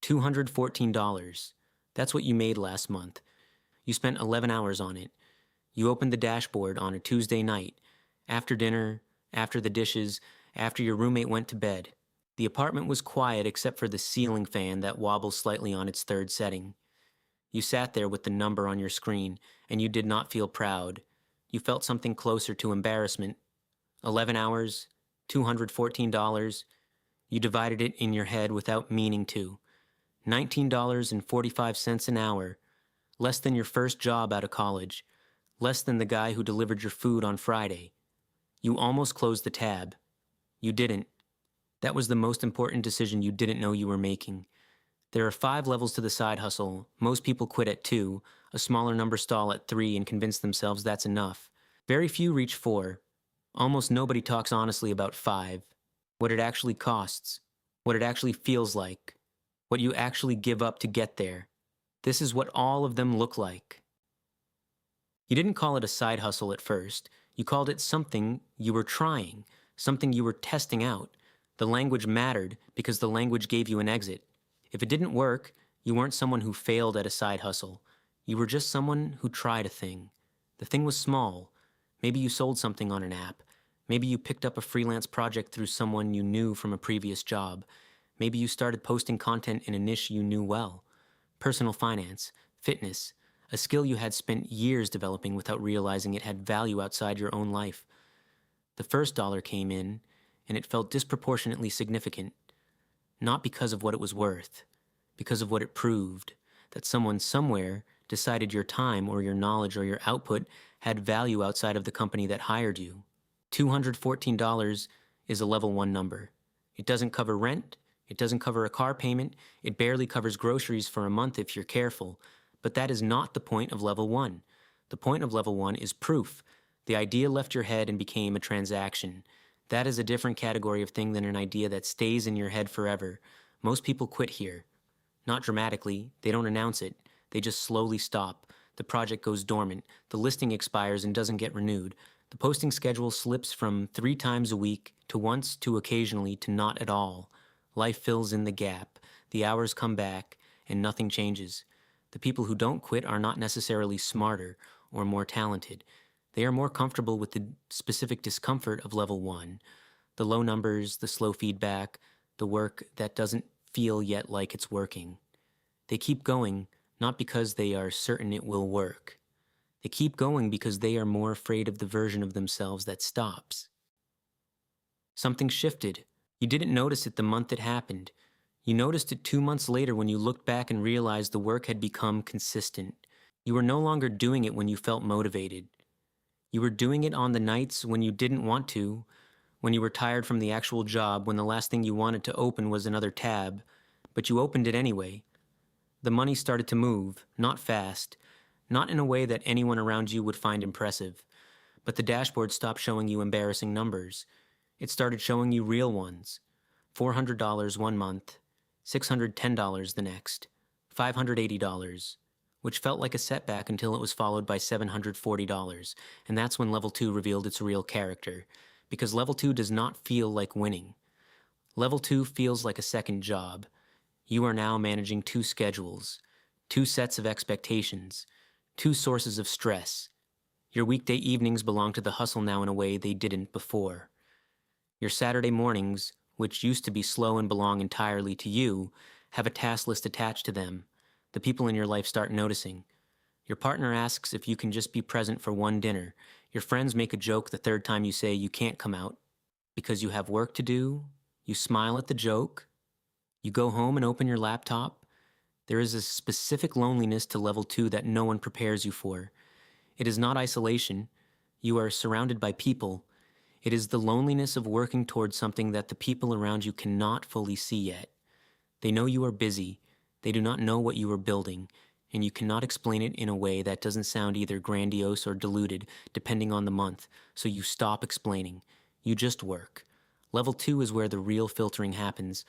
$214. That's what you made last month. You spent 11 hours on it. You opened the dashboard on a Tuesday night, after dinner, after the dishes, after your roommate went to bed. The apartment was quiet except for the ceiling fan that wobbles slightly on its third setting. You sat there with the number on your screen, and you did not feel proud. You felt something closer to embarrassment. 11 hours, $214. You divided it in your head without meaning to. $19.45 an hour. Less than your first job out of college. Less than the guy who delivered your food on Friday. You almost closed the tab. You didn't. That was the most important decision you didn't know you were making. There are 5 levels to the side hustle. Most people quit at 2, a smaller number stall at 3 and convince themselves that's enough. Very few reach 4. Almost nobody talks honestly about 5. What it actually costs. What it actually feels like. What you actually give up to get there. This is what all of them look like. You didn't call it a side hustle at first. You called it something you were trying, something you were testing out. The language mattered because the language gave you an exit. If it didn't work, you weren't someone who failed at a side hustle. You were just someone who tried a thing. The thing was small. Maybe you sold something on an app. Maybe you picked up a freelance project through someone you knew from a previous job. Maybe you started posting content in a niche you knew well. Personal finance, fitness, a skill you had spent years developing without realizing it had value outside your own life. The first dollar came in, and it felt disproportionately significant. Not because of what it was worth, because of what it proved, that someone somewhere decided your time or your knowledge or your output had value outside of the company that hired you. $214 is a level 1 number. It doesn't cover rent, it doesn't cover a car payment, it barely covers groceries for a month if you're careful, but that is not the point of level 1. The point of level 1 is proof. The idea left your head and became a transaction. That is a different category of thing than an idea that stays in your head forever. Most people quit here. Not dramatically, they don't announce it. They just slowly stop. The project goes dormant. The listing expires and doesn't get renewed. The posting schedule slips from 3 times a week to once to occasionally to not at all. Life fills in the gap. The hours come back and nothing changes. The people who don't quit are not necessarily smarter or more talented. They are more comfortable with the specific discomfort of level 1, the low numbers, the slow feedback, the work that doesn't feel yet like it's working. They keep going, not because they are certain it will work. They keep going because they are more afraid of the version of themselves that stops. Something shifted. You didn't notice it the month it happened. You noticed it 2 months later when you looked back and realized the work had become consistent. You were no longer doing it when you felt motivated. You were doing it on the nights when you didn't want to, when you were tired from the actual job, when the last thing you wanted to open was another tab, but you opened it anyway. The money started to move, not fast, not in a way that anyone around you would find impressive, but the dashboard stopped showing you embarrassing numbers. It started showing you real ones. $400 one month, $610 the next, $580. Which felt like a setback until it was followed by $740, and that's when Level 2 revealed its real character, because Level 2 does not feel like winning. Level 2 feels like a second job. You are now managing 2 schedules, 2 sets of expectations, 2 sources of stress. Your weekday evenings belong to the hustle now in a way they didn't before. Your Saturday mornings, which used to be slow and belong entirely to you, have a task list attached to them. The people in your life start noticing. Your partner asks if you can just be present for one dinner. Your friends make a joke the 3rd time you say you can't come out. Because you have work to do, you smile at the joke. You go home and open your laptop. There is a specific loneliness to level 2 that no one prepares you for. It is not isolation. You are surrounded by people. It is the loneliness of working towards something that the people around you cannot fully see yet. They know you are busy. They do not know what you are building, and you cannot explain it in a way that doesn't sound either grandiose or diluted, depending on the month, so you stop explaining. You just work. Level 2 is where the real filtering happens.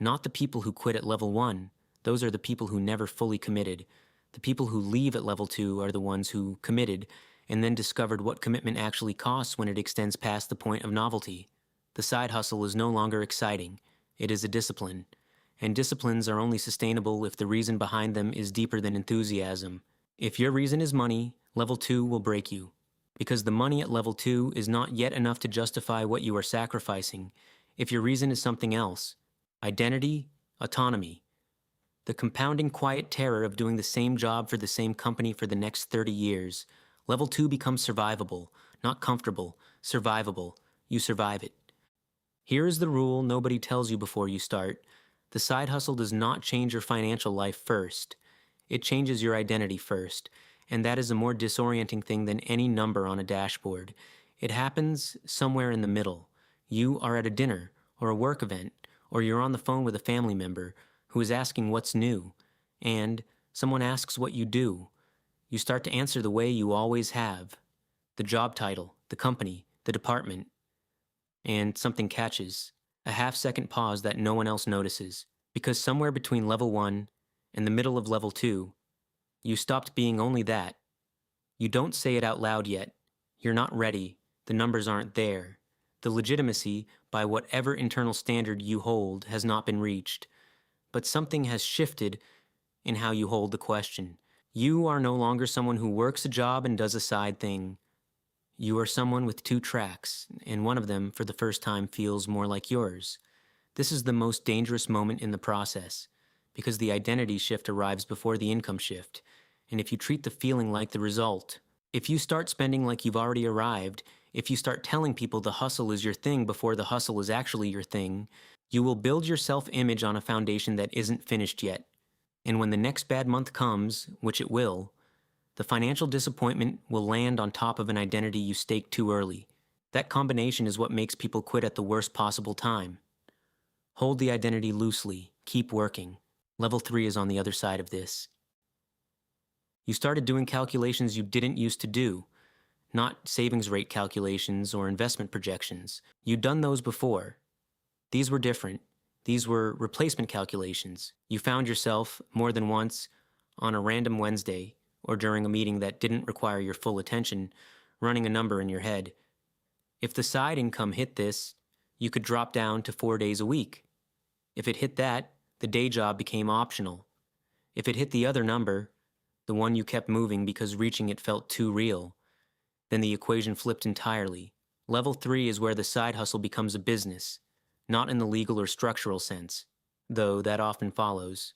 Not the people who quit at level 1. Those are the people who never fully committed. The people who leave at level 2 are the ones who committed, and then discovered what commitment actually costs when it extends past the point of novelty. The side hustle is no longer exciting. It is a discipline. and disciplines are only sustainable if the reason behind them is deeper than enthusiasm. If your reason is money, level 2 will break you, because the money at level 2 is not yet enough to justify what you are sacrificing. If your reason is something else, identity, autonomy, the compounding quiet terror of doing the same job for the same company for the next 30 years, level 2 becomes survivable, not comfortable, survivable. You survive it. Here is the rule nobody tells you before you start. The side hustle does not change your financial life first. It changes your identity first, and that is a more disorienting thing than any number on a dashboard. It happens somewhere in the middle. You are at a dinner or a work event, or you're on the phone with a family member who is asking what's new, and someone asks what you do. You start to answer the way you always have. The job title, the company, the department. And something catches, a half-second pause that no one else notices, because somewhere between level 1 and the middle of level 2, you stopped being only that. You don't say it out loud yet. You're not ready. The numbers aren't there. The legitimacy, by whatever internal standard you hold, has not been reached. But something has shifted in how you hold the question. You are no longer someone who works a job and does a side thing. You are someone with 2 tracks, and one of them, for the first time, feels more like yours. This is the most dangerous moment in the process, because the identity shift arrives before the income shift. And if you treat the feeling like the result, if you start spending like you've already arrived, if you start telling people the hustle is your thing before the hustle is actually your thing, you will build your self-image on a foundation that isn't finished yet. And when the next bad month comes, which it will, the financial disappointment will land on top of an identity you staked too early. That combination is what makes people quit at the worst possible time. Hold the identity loosely. Keep working. Level 3 is on the other side of this. You started doing calculations you didn't used to do, not savings rate calculations or investment projections. You'd done those before. These were different. These were replacement calculations. You found yourself, more than once, on a random Wednesday, or during a meeting that didn't require your full attention, running a number in your head. If the side income hit this, you could drop down to 4 days a week. If it hit that, the day job became optional. If it hit the other number, the one you kept moving because reaching it felt too real, then the equation flipped entirely. Level 3 is where the side hustle becomes a business, not in the legal or structural sense, though that often follows.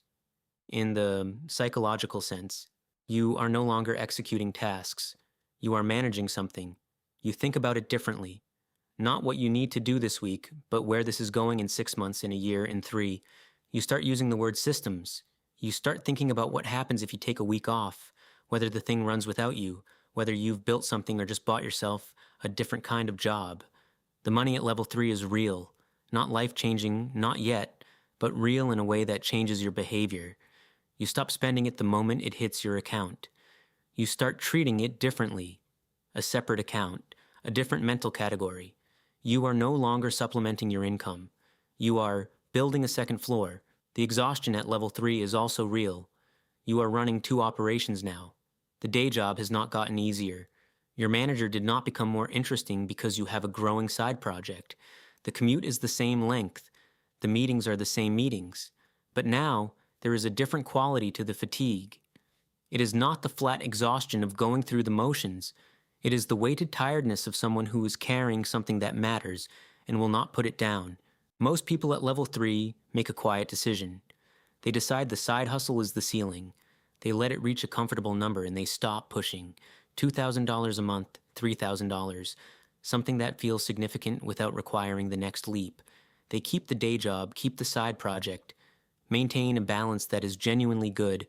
In the psychological sense, you are no longer executing tasks. You are managing something. You think about it differently. Not what you need to do this week, but where this is going in 6 months, in a year, in 3. You start using the word systems. You start thinking about what happens if you take a week off, whether the thing runs without you, whether you've built something or just bought yourself a different kind of job. The money at level 3 is real. Not life-changing, not yet, but real in a way that changes your behavior. You stop spending it the moment it hits your account. You start treating it differently. A separate account, a different mental category. You are no longer supplementing your income. You are building a second floor. The exhaustion at level 3 is also real. You are running 2 operations now. The day job has not gotten easier. Your manager did not become more interesting because you have a growing side project. The commute is the same length. The meetings are the same meetings. But now, there is a different quality to the fatigue. It is not the flat exhaustion of going through the motions. It is the weighted tiredness of someone who is carrying something that matters and will not put it down. Most people at level 3 make a quiet decision. They decide the side hustle is the ceiling. They let it reach a comfortable number and they stop pushing. $2,000 a month, $3,000. Something that feels significant without requiring the next leap. They keep the day job, keep the side project. Maintain a balance that is genuinely good.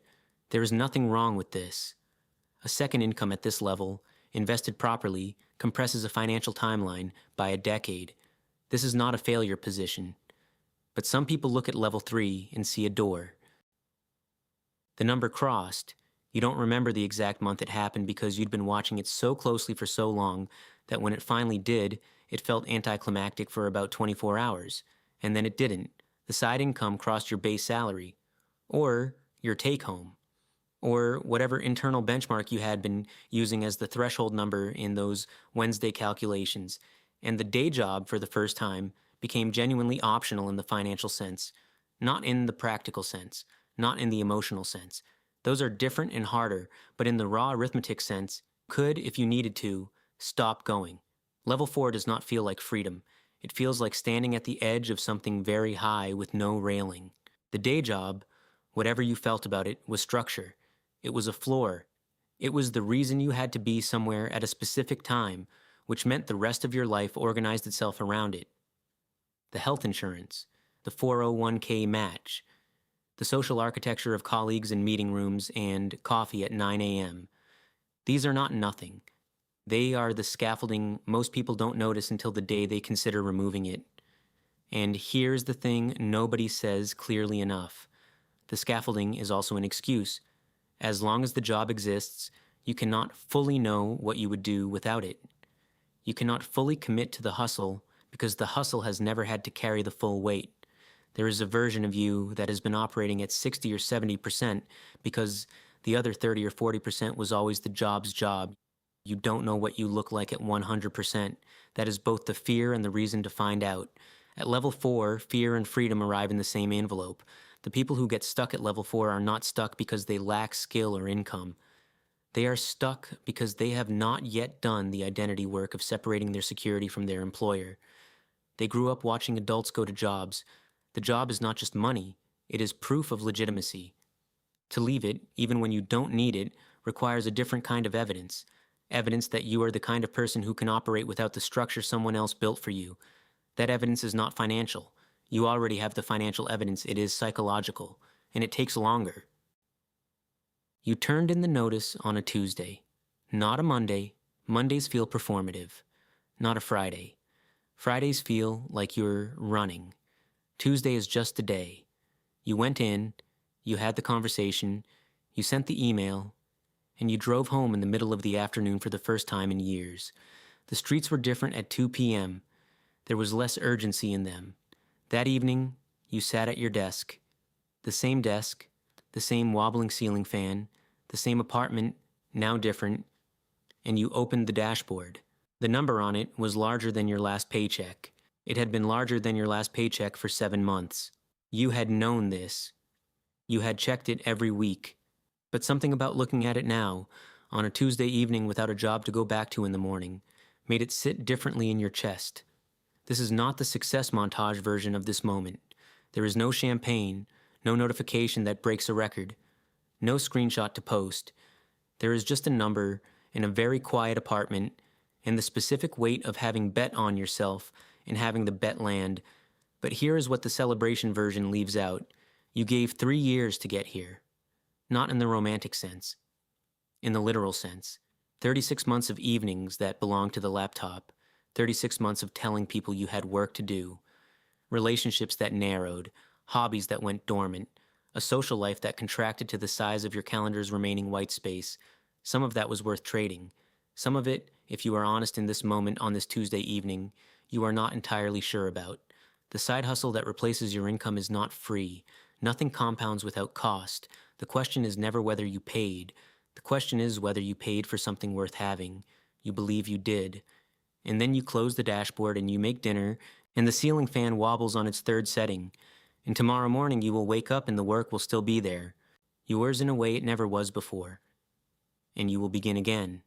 There is nothing wrong with this. A second income at this level, invested properly, compresses a financial timeline by a decade. This is not a failure position. But some people look at level 3 and see a door. The number crossed. You don't remember the exact month it happened because you'd been watching it so closely for so long that when it finally did, it felt anticlimactic for about 24 hours. And then it didn't. The side income crossed your base salary, or your take-home, or whatever internal benchmark you had been using as the threshold number in those Wednesday calculations, and the day job, for the first time, became genuinely optional in the financial sense. Not in the practical sense, not in the emotional sense. Those are different and harder, but in the raw arithmetic sense, could, if you needed to, stop going. Level 4 does not feel like freedom. It feels like standing at the edge of something very high with no railing. The day job, whatever you felt about it, was structure. It was a floor. It was the reason you had to be somewhere at a specific time, which meant the rest of your life organized itself around it. The health insurance, the 401k match, the social architecture of colleagues in meeting rooms, and coffee at 9 a.m. These are not nothing. They are the scaffolding most people don't notice until the day they consider removing it. And here's the thing nobody says clearly enough. The scaffolding is also an excuse. As long as the job exists, you cannot fully know what you would do without it. You cannot fully commit to the hustle because the hustle has never had to carry the full weight. There is a version of you that has been operating at 60 or 70% because the other 30 or 40% was always the job's job. You don't know what you look like at 100%. That is both the fear and the reason to find out. At level 4, fear and freedom arrive in the same envelope. The people who get stuck at level 4 are not stuck because they lack skill or income. They are stuck because they have not yet done the identity work of separating their security from their employer. They grew up watching adults go to jobs. The job is not just money, it is proof of legitimacy. To leave it, even when you don't need it, requires a different kind of evidence. Evidence that you are the kind of person who can operate without the structure someone else built for you. That evidence is not financial. You already have the financial evidence, it is psychological, and it takes longer. You turned in the notice on a Tuesday. Not a Monday. Mondays feel performative. Not a Friday. Fridays feel like you're running. Tuesday is just a day. You went in, you had the conversation, you sent the email, and you drove home in the middle of the afternoon for the first time in years. The streets were different at 2 p.m. There was less urgency in them. That evening, you sat at your desk. The same desk, the same wobbling ceiling fan, the same apartment, now different, and you opened the dashboard. The number on it was larger than your last paycheck. It had been larger than your last paycheck for 7 months. You had known this. You had checked it every week. But something about looking at it now, on a Tuesday evening without a job to go back to in the morning, made it sit differently in your chest. This is not the success montage version of this moment. There is no champagne, no notification that breaks a record, no screenshot to post. There is just a number in a very quiet apartment and the specific weight of having bet on yourself and having the bet land. But here is what the celebration version leaves out. You gave 3 years to get here. Not in the romantic sense. In the literal sense. 36 months of evenings that belong to the laptop. 36 months of telling people you had work to do. Relationships that narrowed. Hobbies that went dormant. A social life that contracted to the size of your calendar's remaining white space. Some of that was worth trading. Some of it, if you are honest in this moment on this Tuesday evening, you are not entirely sure about. The side hustle that replaces your income is not free. Nothing compounds without cost. The question is never whether you paid. The question is whether you paid for something worth having. You believe you did. And then you close the dashboard and you make dinner, and the ceiling fan wobbles on its 3rd setting. And tomorrow morning you will wake up and the work will still be there. Yours in a way it never was before. And you will begin again.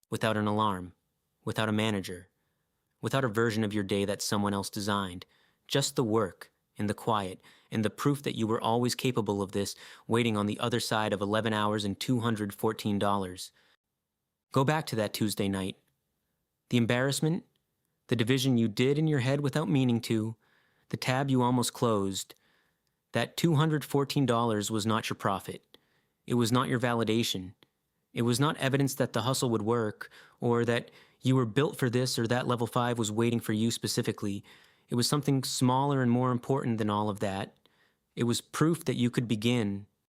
Without an alarm. Without a manager. Without a version of your day that someone else designed. Just the work and the quiet and the proof that you were always capable of this, waiting on the other side of 11 hours and $214. Go back to that Tuesday night. The embarrassment, the division you did in your head without meaning to, the tab you almost closed. That $214 was not your profit. It was not your validation. It was not evidence that the hustle would work, or that you were built for this or that level 5 was waiting for you specifically. It was something smaller and more important than all of that. It was proof that you could begin,